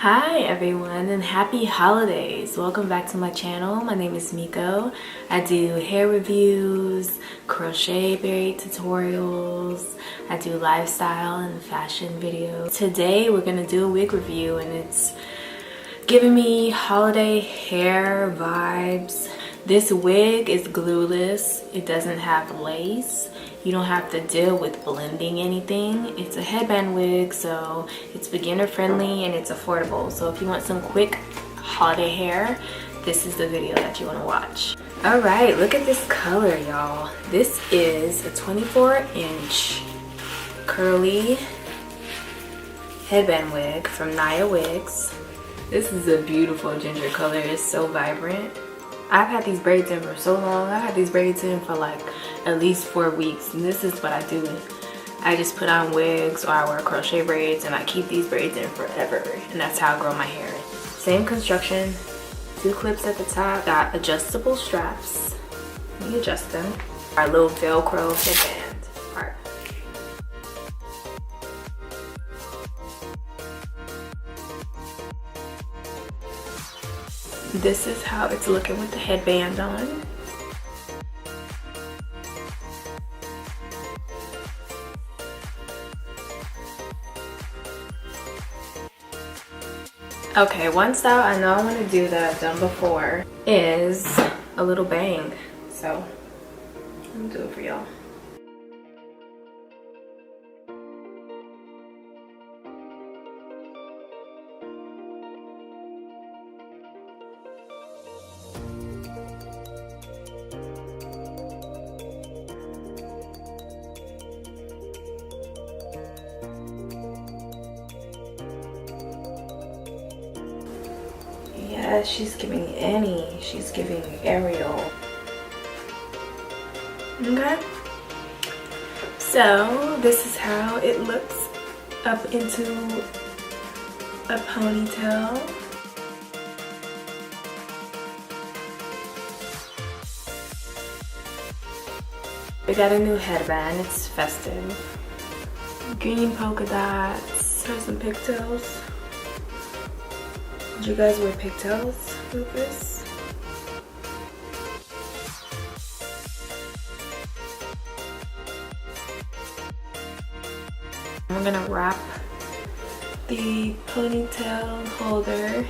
Hi everyone and happy holidays. Welcome back to my channel. My name is Miko. I do hair reviews, crochet braid tutorials, I do lifestyle and fashion videos. Today we're gonna do a wig review and it's giving me holiday hair vibes. This wig is glueless. It doesn't have lace. You don't have to deal with blending anything. It's a headband wig, so it's beginner friendly and it's affordable. So if you want some quick holiday hair, this is the video that you want to watch. All right, look at this color, y'all. This is a 24-inch curly headband wig from Niawigs. This is a beautiful ginger color. It's so vibrant. I've had these braids in for so long. I've had these braids in for like at least 4 weeks, and this is what I do. I just put on wigs or I wear crochet braids and I keep these braids in forever, and that's how I grow my hair. Same construction, 2 clips at the top, got adjustable straps. Let me adjust them. Our little Velcro headband part. This is how it's looking with the headband on. Okay, one style I know I want to do that I've done before is a little bang. So I'm gonna do it for y'all. Yeah, she's giving Annie. She's giving Ariel. Okay. So this is how it looks up into a ponytail. We got a new headband. It's festive. Green polka dots. Has some pigtails. Did you guys wear pigtails with this? I'm gonna wrap the ponytail holder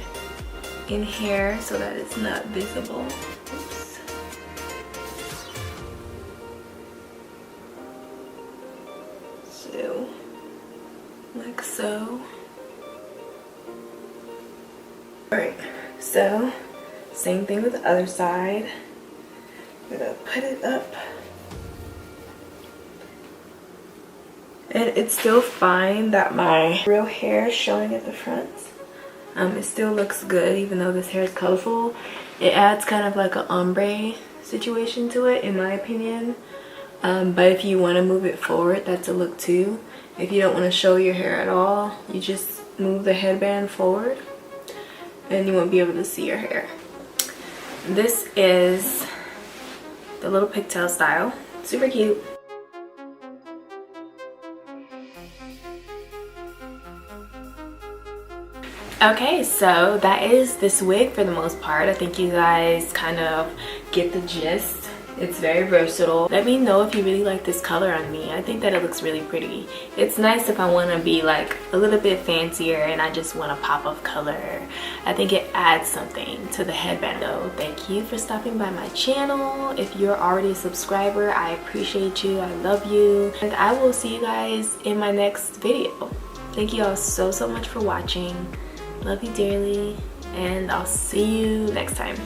in hair so that it's not visible. Oops. So, like so. Alright, so same thing with the other side. I'm gonna put it up. And it's still fine that my real hair is showing at the front. It still looks good even though this hair is colorful. It adds kind of like an ombre situation to it in my opinion. But if you want to move it forward, that's a look too. If you don't want to show your hair at all, you just move the headband forward and you won't be able to see your hair. This is the little pigtail style. Super cute. Okay, so that is this wig for the most part. I think you guys kind of get the gist. It's very versatile. Let me know if you really like this color on me. I think that it looks really pretty. It's nice if I want to be like a little bit fancier and I just want a pop of color. I think it adds something to the headband though. Thank you for stopping by my channel. If you're already a subscriber, I appreciate you. I love you. And I will see you guys in my next video. Thank you all so much for watching. Love you dearly. And I'll see you next time.